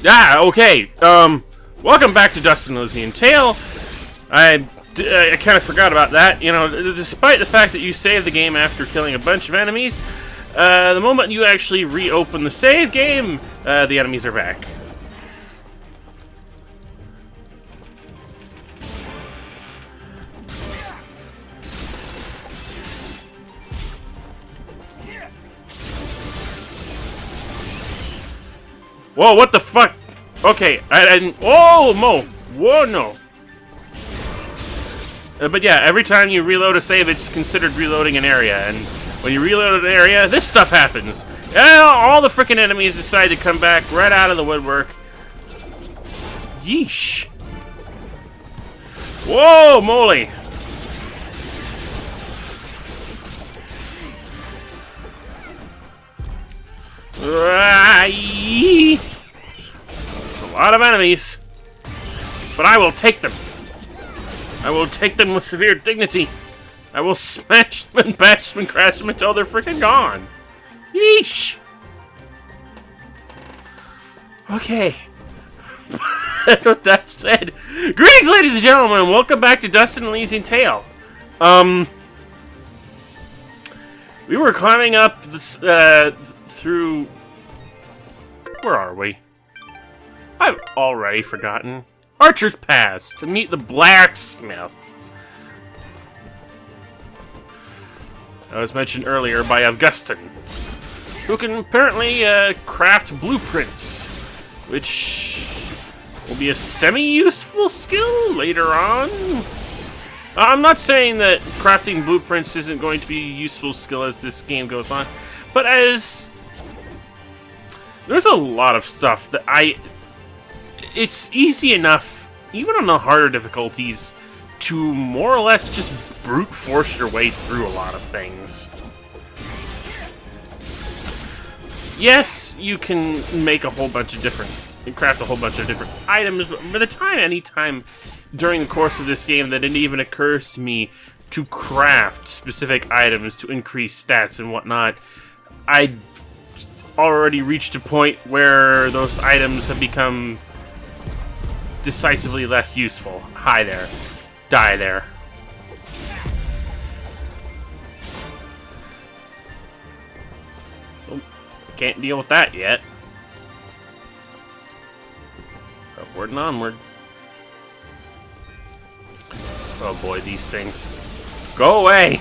Okay. Welcome back to Dust and Elysian Tale. I kind of forgot about that. You know, despite the fact that you saved the game after killing a bunch of enemies, the moment you actually reopen the save game, the enemies are back. Whoa, what the fuck? Okay, I didn't... Whoa, Mo! Whoa, no. But yeah, every time you reload a save, it's considered reloading an area. And when you reload an area, this stuff happens. All the frickin' enemies decide to come back right out of the woodwork. Yeesh. Whoa, moly. It's a lot of enemies, but I will take them. I will take them with severe dignity. I will smash them and bash them and crash them until they're freaking gone. Yeesh. Okay. With that said, greetings, ladies and gentlemen, and welcome back to Dust and Elysian Tale. We were climbing up this, through... Where are we? I've already forgotten. Archer's Pass, to meet the Blacksmith. That was mentioned earlier by Augustine, who can apparently craft blueprints, which will be a semi-useful skill later on. I'm not saying that crafting blueprints isn't going to be a useful skill as this game goes on, but as... There's a lot of stuff that it's easy enough, even on the harder difficulties, to more or less just brute force your way through a lot of things. Yes, you can make a whole bunch of different, craft a whole bunch of different items, but by the time, any time during the course of this game that it even occurs to me to craft specific items to increase stats and whatnot, I already reached a point where those items have become decisively less useful. Hi there. Die there. Oh, can't deal with that yet. Upward and onward. Oh boy, these things. Go away!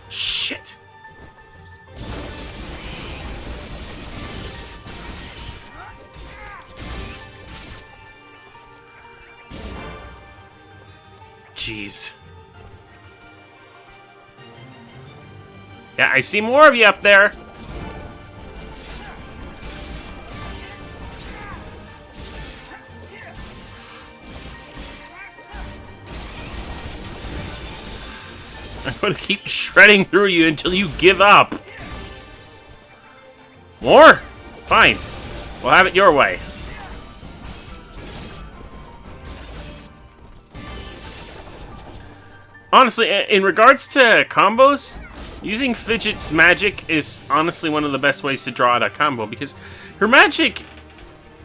Shit! Jeez. Yeah, I see more of you up there. I'm gonna keep shredding through you until you give up. More? Fine. We'll have it your way. Honestly, in regards to combos, using Fidget's magic is honestly one of the best ways to draw out a combo, because her magic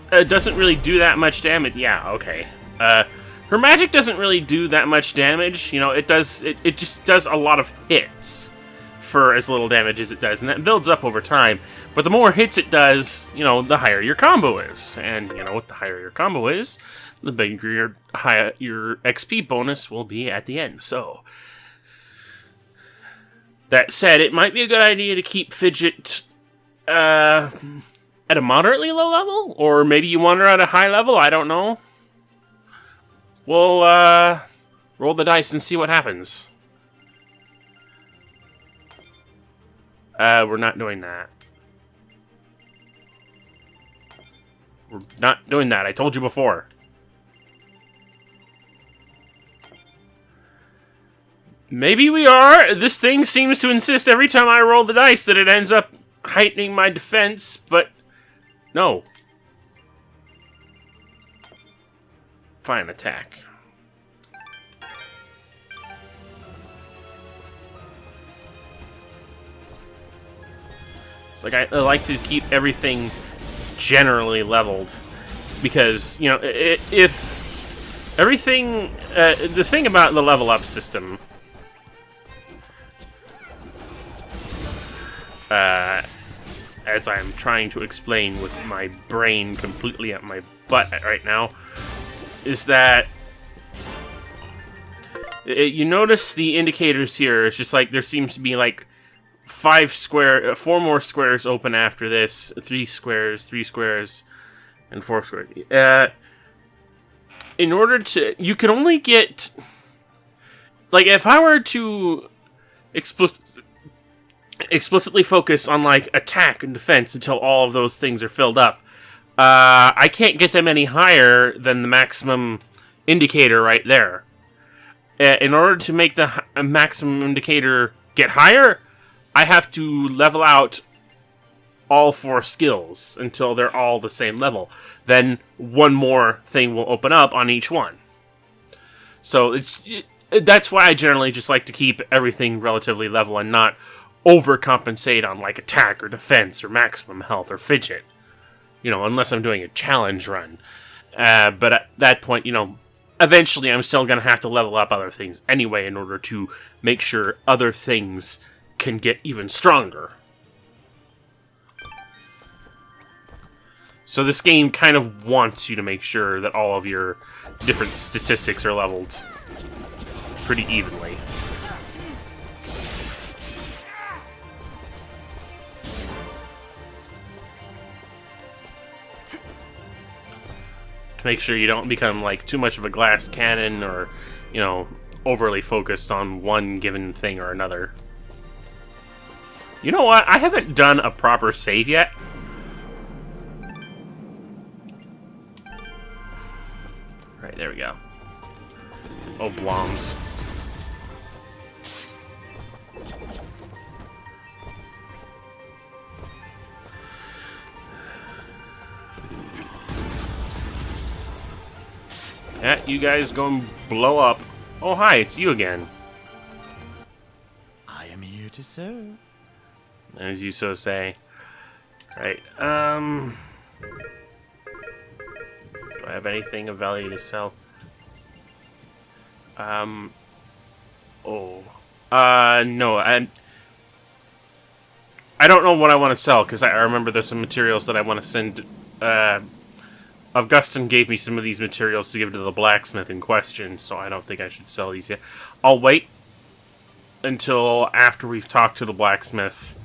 doesn't really do that much damage. Yeah, okay. Her magic doesn't really do that much damage. You know, it just does a lot of hits for as little damage as it does, and that builds up over time. But the more hits it does, you know, the higher your combo is. And, you know, what the higher your combo is, the bigger your XP bonus will be at the end. So, that said, it might be a good idea to keep Fidget at a moderately low level, or maybe you want her at a high level, I don't know. We'll roll the dice and see what happens. We're not doing that. We're not doing that, I told you before. Maybe we are. This thing seems to insist every time I roll the dice that it ends up heightening my defense, but no. Fine, attack. It's like I like to keep everything generally leveled, because, you know, if everything, the thing about the level up system, as I'm trying to explain with my brain completely at my butt right now, is that you notice the indicators here. It's just like there seems to be like 4 more squares open after this, 3 squares, and 4 squares. In order to, you can only get, like, if I were to explicitly focus on like attack and defense until all of those things are filled up, I can't get them any higher than the maximum indicator right there. In order to make the maximum indicator get higher, I have to level out all 4 skills until they're all the same level. Then one more thing will open up on each one. So that's why I generally just like to keep everything relatively level and not overcompensate on like attack or defense or maximum health or fidget. You know, unless I'm doing a challenge run. But at that point, you know, eventually I'm still going to have to level up other things anyway in order to make sure other things can get even stronger. So this game kind of wants you to make sure that all of your different statistics are leveled pretty evenly. To make sure you don't become like too much of a glass cannon or, you know, overly focused on one given thing or another. You know what? I haven't done a proper save yet. Right, there we go. Oh, bloms. Yeah, you guys go and blow up. Oh, hi, it's you again. I am here to serve. As you so say. Right, do I have anything of value to sell? No, I don't know what I want to sell, because I remember there's some materials that I want to send, Augustin gave me some of these materials to give to the blacksmith in question, so I don't think I should sell these yet. I'll wait until after we've talked to the blacksmith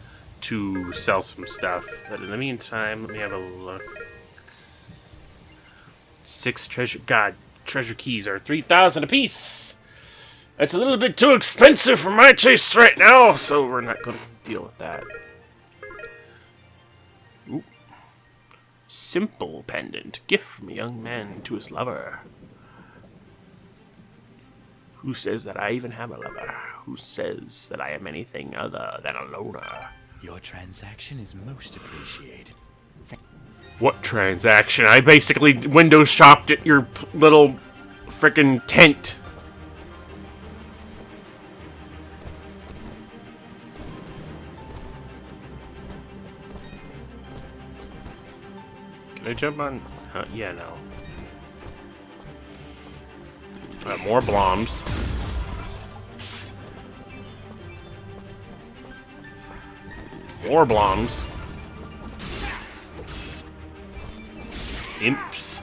to sell some stuff. But in the meantime, let me have a look. 6 treasure... God, treasure keys are 3,000 apiece! That's a little bit too expensive for my tastes right now, so we're not going to deal with that. Ooh. Simple pendant. Gift from a young man to his lover. Who says that I even have a lover? Who says that I am anything other than a loner? Your transaction is most appreciated. What transaction? I basically window shopped at your little frickin' tent. Can I jump on? Yeah, no. More bloms. More bloms. Imps.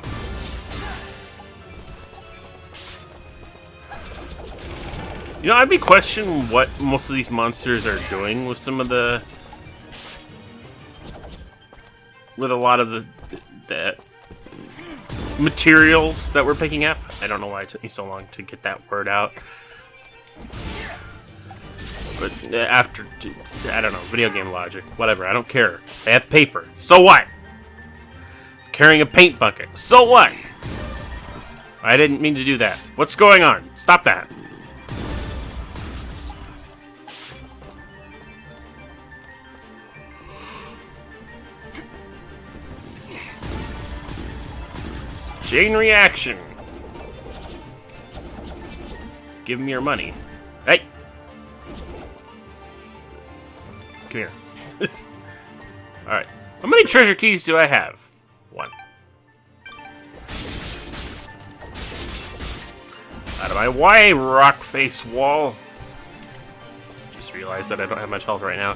You know, I'd be questioning what most of these monsters are doing with some of the... with a lot of the materials that we're picking up. I don't know why it took me so long to get that word out. But after, I don't know, video game logic, whatever, I don't care. They have paper. So what? Carrying a paint bucket. So what? I didn't mean to do that. What's going on? Stop that. Chain reaction. Give me your money. Hey! Come here. Alright. How many treasure keys do I have? one. Out of my way, rock face wall. Just realized that I don't have much health right now.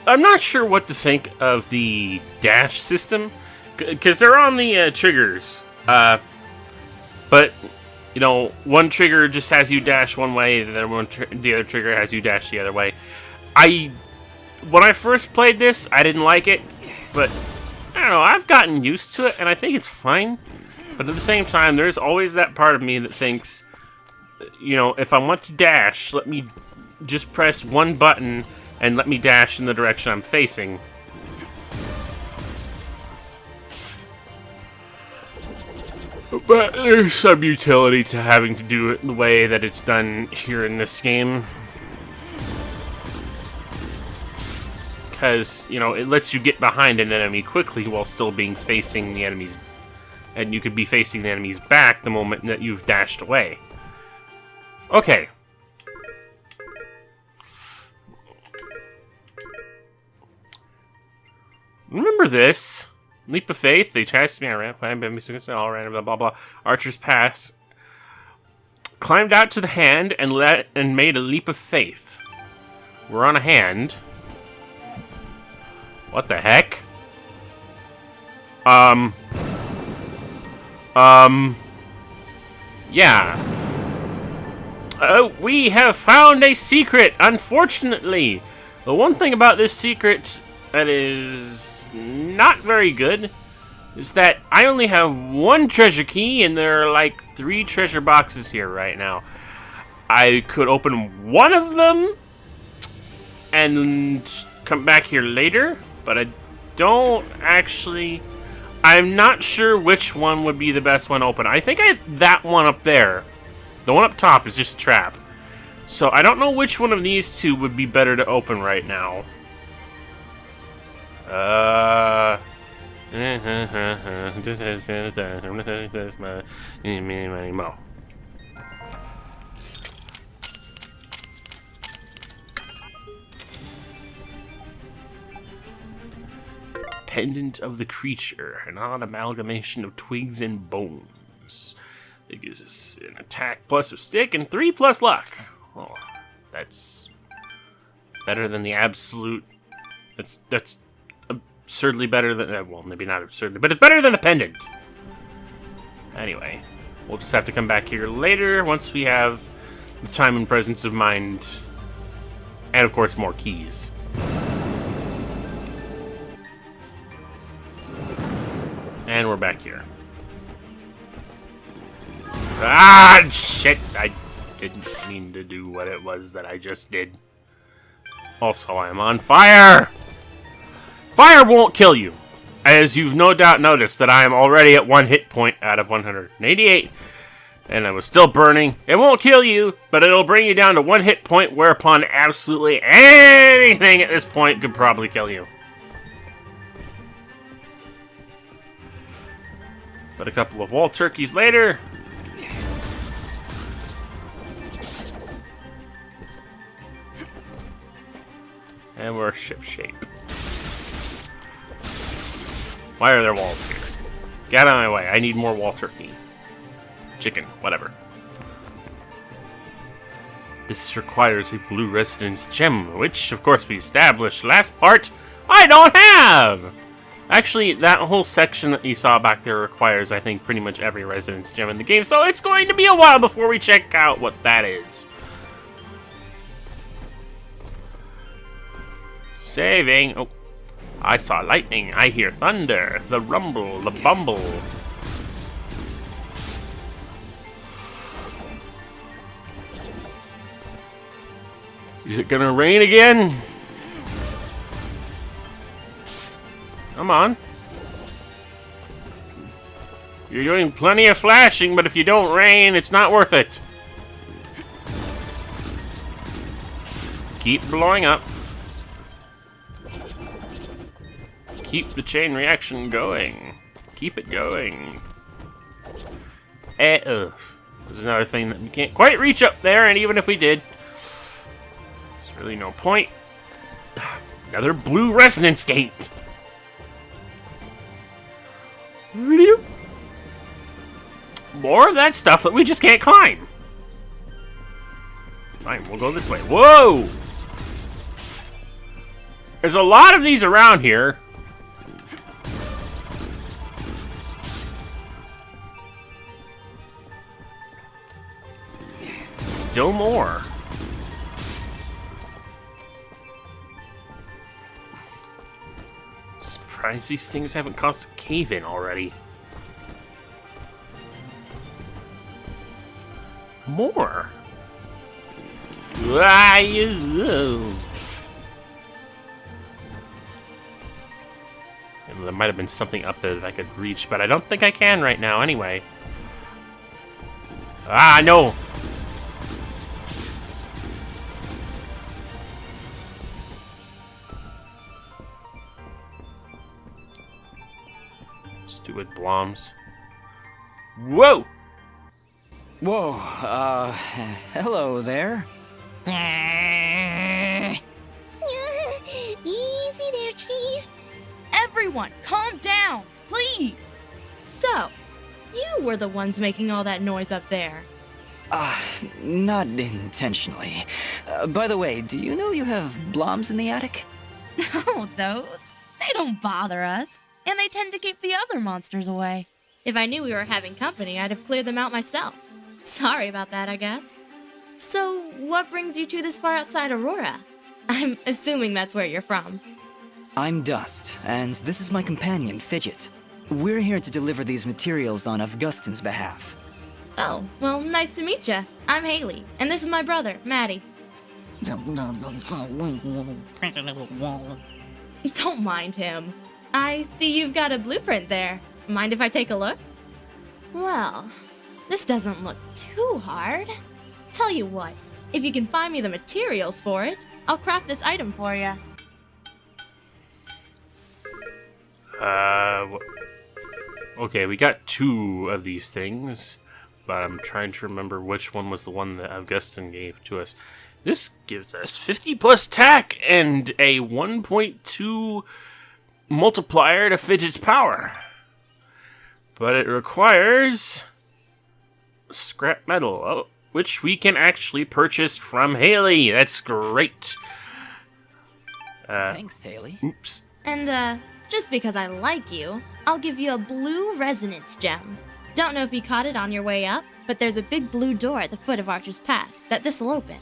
I'm not sure what to think of the dash system, because they're on the triggers. But, you know, one trigger just has you dash one way, and then the other trigger has you dash the other way. When I first played this, I didn't like it, but, I don't know, I've gotten used to it, and I think it's fine. But at the same time, there's always that part of me that thinks, you know, if I want to dash, let me just press one button and let me dash in the direction I'm facing. But there's some utility to having to do it the way that it's done here in this game. Because, you know, it lets you get behind an enemy quickly while still being facing the enemy's... And you could be facing the enemy's back the moment that you've dashed away. Okay. Remember this. Leap of faith. They chased me. I ran. All ran. Blah blah blah. Archer's pass. Climbed out to the hand and made a leap of faith. We're on a hand. What the heck? Yeah. We have found a secret. Unfortunately, the one thing about this secret that is not very good is that I only have one treasure key, and there are like 3 treasure boxes here right now. I could open one of them and come back here later, but I don't actually... I'm not sure which one would be the best one to open. I think that one up there. The one up top is just a trap. So I don't know which one of these two would be better to open right now. Pendant of the creature, an odd amalgamation of twigs and bones. It gives us an attack plus a stick and 3 plus luck. Oh, that's better than the absolute. That's absurdly better than. Well, maybe not absurdly, but it's better than the pendant. Anyway, we'll just have to come back here later once we have the time and presence of mind, and of course more keys. And we're back here. Ah, shit! I didn't mean to do what it was that I just did. Also, I'm on fire! Fire won't kill you! As you've no doubt noticed that I am already at 1 hit point out of 188. And I was still burning. It won't kill you, but it'll bring you down to 1 hit point, whereupon absolutely anything at this point could probably kill you. But a couple of wall turkeys later. And we're ship shape. Why are there walls here? Get out of my way. I need more wall turkey. Chicken, whatever. This requires a blue resonance gem, which, of course, we established last part, I don't have! Actually, that whole section that you saw back there requires, I think, pretty much every resonance gem in the game, so it's going to be a while before we check out what that is. Saving. Oh, I saw lightning. I hear thunder. The rumble. The bumble. Is it gonna rain again? Come on. You're doing plenty of flashing, but if you don't rain, it's not worth it. Keep blowing up. Keep the chain reaction going. Keep it going. There's another thing that we can't quite reach up there, and even if we did, there's really no point. Another blue resonance gate. More of that stuff that we just can't climb. Fine, we'll go this way. Whoa! There's a lot of these around here. Still more. Surprised these things haven't caused a cave-in already. More. There might have been something up there that I could reach, but I don't think I can right now anyway. Ah, no! Stupid bloms. Whoa! Whoa, hello there. Easy there, Chief. Everyone, calm down, please. So, you were the ones making all that noise up there. Not intentionally. By the way, do you know you have bloms in the attic? Oh, those? They don't bother us. And they tend to keep the other monsters away. If I knew we were having company, I'd have cleared them out myself. Sorry about that, I guess. So, what brings you two this far outside Aurora? I'm assuming that's where you're from. I'm Dust, and this is my companion, Fidget. We're here to deliver these materials on Augustin's behalf. Oh, well, nice to meet ya. I'm Haley, and this is my brother, Maddie. Don't mind him. I see you've got a blueprint there. Mind if I take a look? Well, this doesn't look too hard. Tell you what, if you can find me the materials for it, I'll craft this item for you. Okay, we got 2 of these things, but I'm trying to remember which one was the one that Augustin gave to us. This gives us 50 plus tack and a 1.2 multiplier to Fidget's power. But it requires scrap metal, which we can actually purchase from Haley. That's great. Thanks, Haley. Oops. And, just because I like you, I'll give you a blue resonance gem. Don't know if you caught it on your way up, but there's a big blue door at the foot of Archer's Pass that this'll open.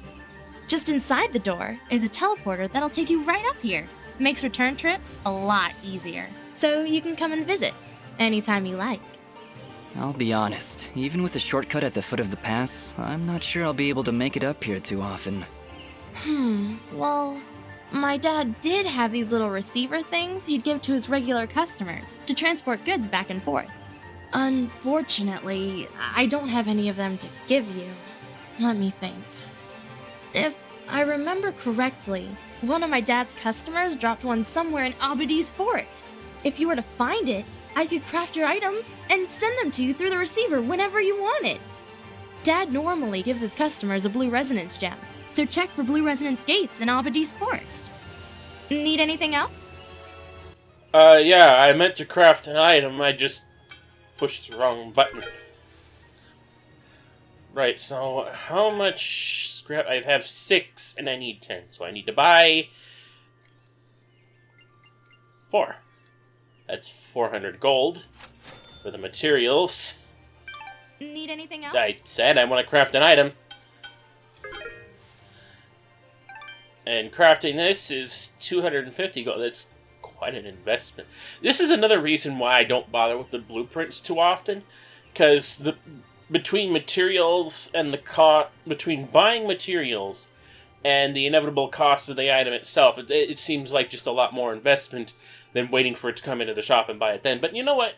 Just inside the door is a teleporter that'll take you right up here. Makes return trips a lot easier. So you can come and visit anytime you like. I'll be honest, even with a shortcut at the foot of the pass, I'm not sure I'll be able to make it up here too often. Well, my dad did have these little receiver things he'd give to his regular customers to transport goods back and forth. Unfortunately, I don't have any of them to give you. Let me think. If I remember correctly, one of my dad's customers dropped one somewhere in Abadi's forest. If you were to find it, I could craft your items and send them to you through the receiver whenever you wanted. Dad normally gives his customers a blue resonance gem, so check for blue resonance gates in Abadi's forest. Need anything else? Yeah, I meant to craft an item, I just pushed the wrong button. Right, so how much scrap? I have 6 and I need 10, so I need to buy 4. That's 400 gold for the materials. Need anything else? I said I want to craft an item. And crafting this is 250 gold. That's quite an investment. This is another reason why I don't bother with the blueprints too often, because between materials and between buying materials and the inevitable cost of the item itself, it seems like just a lot more investment than waiting for it to come into the shop and buy it then. But you know what?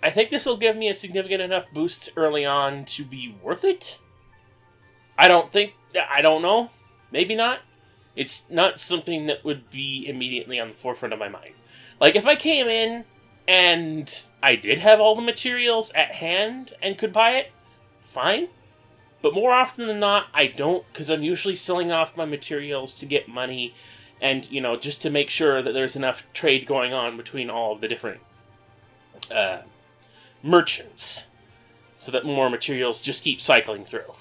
I think this will give me a significant enough boost early on to be worth it. I don't know. Maybe not. It's not something that would be immediately on the forefront of my mind. Like, if I came in and I did have all the materials at hand and could buy it, fine. But more often than not, I don't, because I'm usually selling off my materials to get money and, just to make sure that there's enough trade going on between all of the different merchants so that more materials just keep cycling through.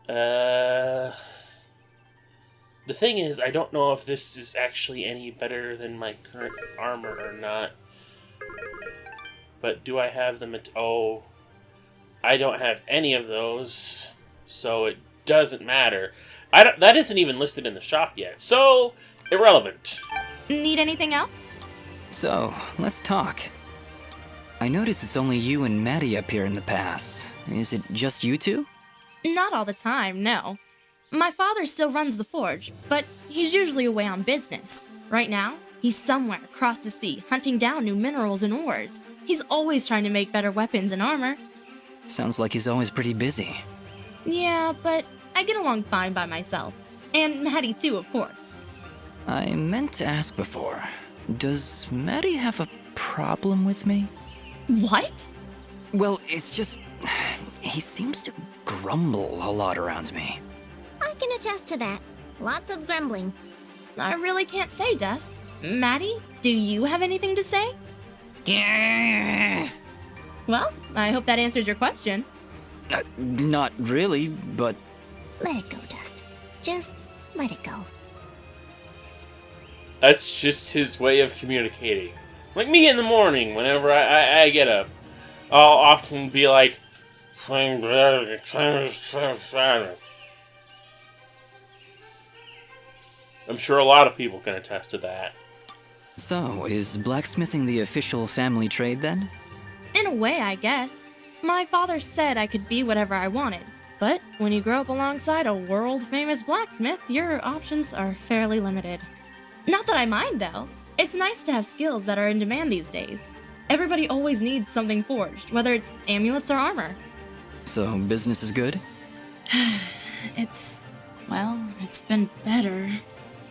The thing is, I don't know if this is actually any better than my current armor or not. But do I have them at... Oh, I don't have any of those, so it doesn't matter. That isn't even listed in the shop yet, so irrelevant. Need anything else? So, let's talk. I notice it's only you and Maddie up here in the pass. Is it just you two? Not all the time, no. My father still runs the forge, but he's usually away on business. Right now, he's somewhere across the sea hunting down new minerals and ores. He's always trying to make better weapons and armor. Sounds like he's always pretty busy. Yeah, but I get along fine by myself. And Maddie too, of course. I meant to ask before. Does Maddie have a problem with me? What? Well, it's just... he seems to grumble a lot around me. I can attest to that. Lots of grumbling. I really can't say, Dust. Maddie, do you have anything to say? Yeah. Well, I hope that answers your question. Not really, but... Let it go, Dust. Just let it go. That's just his way of communicating. Like me in the morning, whenever I get up, I'll often be like... I'm sure a lot of people can attest to that. So, is blacksmithing the official family trade then? In a way, I guess. My father said I could be whatever I wanted. But when you grow up alongside a world-famous blacksmith, your options are fairly limited. Not that I mind, though. It's nice to have skills that are in demand these days. Everybody always needs something forged, whether it's amulets or armor. So, business is good? It's been better.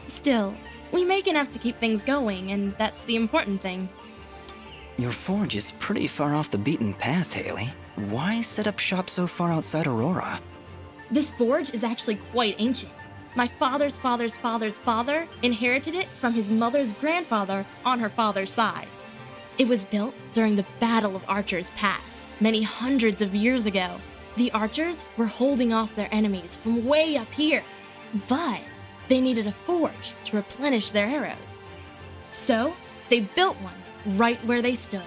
Still, we make enough to keep things going, and that's the important thing. Your forge is pretty far off the beaten path, Haley. Why set up shop so far outside Aurora? This forge is actually quite ancient. My father's father's father's father inherited it from his mother's grandfather on her father's side. It was built during the Battle of Archer's Pass, many hundreds of years ago. The archers were holding off their enemies from way up here, but they needed a forge to replenish their arrows. So, they built one right where they stood.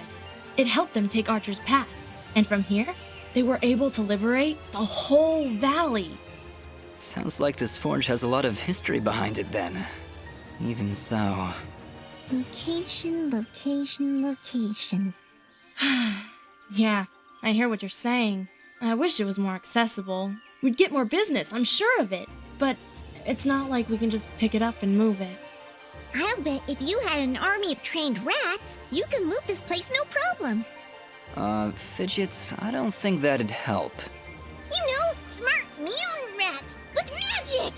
It helped them take Archer's Pass, and from here, they were able to liberate the whole valley. Sounds like this forge has a lot of history behind it then. Even so... Location, location, location. Yeah, I hear what you're saying. I wish it was more accessible. We'd get more business, I'm sure of it. But it's not like we can just pick it up and move it. I'll bet if you had an army of trained rats, you can loot this place no problem. Fidget, I don't think that'd help. You know, smart mutant rats with magic!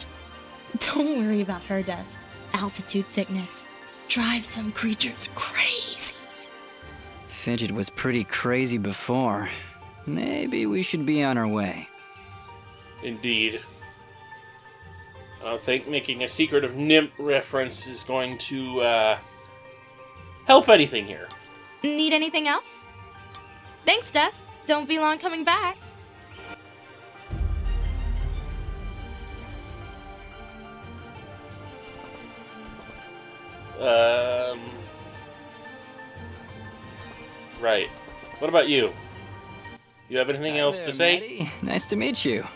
Don't worry about her, Dust. Altitude sickness drives some creatures crazy. Fidget was pretty crazy before. Maybe we should be on our way. Indeed. I don't think making a Secret of Nymph reference is going to help anything here. Need anything else? Thanks, Dust. Don't be long coming back. Right. What about you? You have anything else to say? Maddie. Nice to meet you.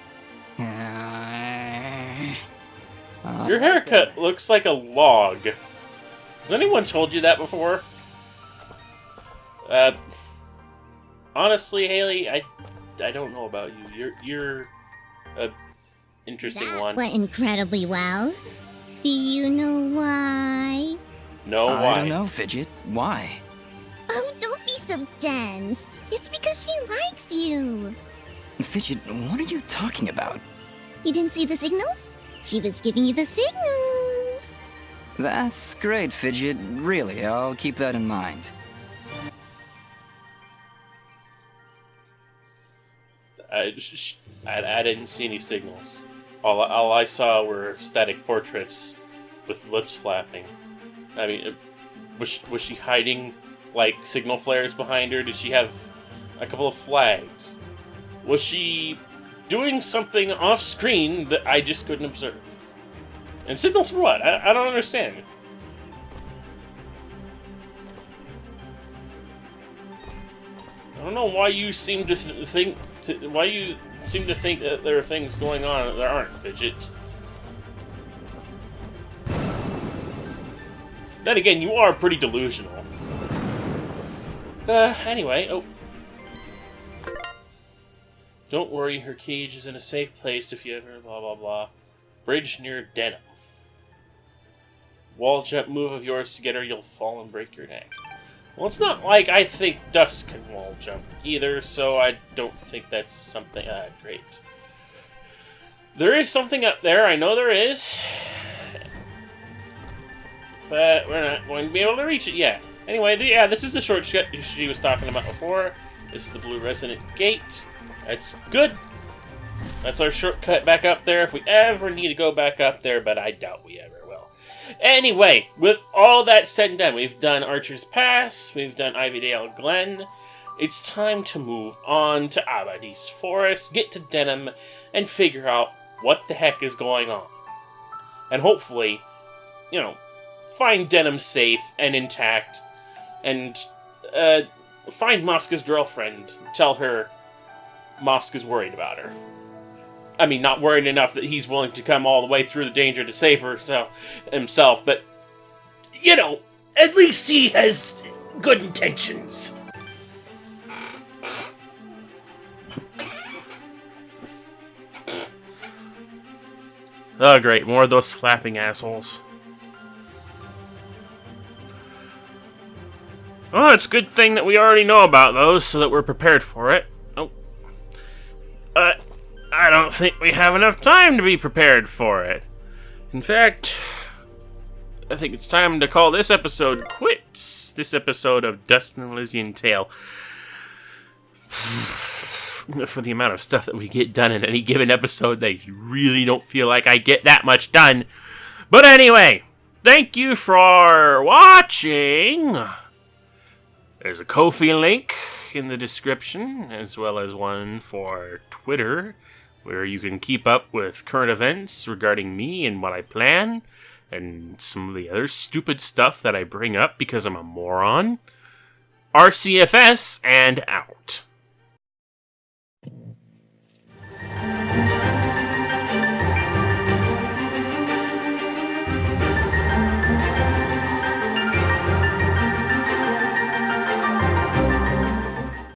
Your haircut looks like a log. Has anyone told you that before? Honestly, Haley, I don't know about you. You're a interesting That one. went incredibly well. Do you know why? No, why? I don't know, Fidget. Why? Oh, don't be so dense. It's because she likes you. Fidget, what are you talking about? You didn't see the signals? She was giving you the signals. That's great, Fidget. Really, I'll keep that in mind. I didn't see any signals. All I saw were static portraits with lips flapping. I mean, was she hiding, like, signal flares behind her? Did she have a couple of flags? Was she doing something off-screen that I just couldn't observe? And signals for what? I don't understand. I don't know why you seem to think that there are things going on that there aren't, Fidget. Then again, you are pretty delusional. Anyway, oh. Don't worry, her cage is in a safe place if you ever blah blah blah. Bridge near Denim. Wall jump move of yours to get her, you'll fall and break your neck. Well, it's not like I think Dust can wall jump either, so I don't think that's something great. There is something up there, I know there is. But we're not going to be able to reach it yet. Anyway, yeah, this is the shortcut she was talking about before. This is the blue Resonant gate. That's good. That's our shortcut back up there if we ever need to go back up there, but I doubt we ever will. Anyway, with all that said and done, we've done Archer's Pass, we've done Ivydale Glen. It's time to move on to Abadi's Forest, get to Denim, and figure out what the heck is going on. And hopefully, you know, find Denim safe and intact, and find Moska's girlfriend, tell her Moska's worried about her. I mean, not worried enough that he's willing to come all the way through the danger to save himself, but, you know, at least he has good intentions. Oh, great. More of those flapping assholes. Well, it's a good thing that we already know about those so that we're prepared for it. Oh. I don't think we have enough time to be prepared for it. In fact, I think it's time to call this episode quits. This episode of Dust and Elysian Tale. For the amount of stuff that we get done in any given episode, they really don't feel like I get that much done. But anyway, thank you for watching. There's a Ko-fi link in the description, as well as one for Twitter, where you can keep up with current events regarding me and what I plan, and some of the other stupid stuff that I bring up because I'm a moron. RCFS, and out.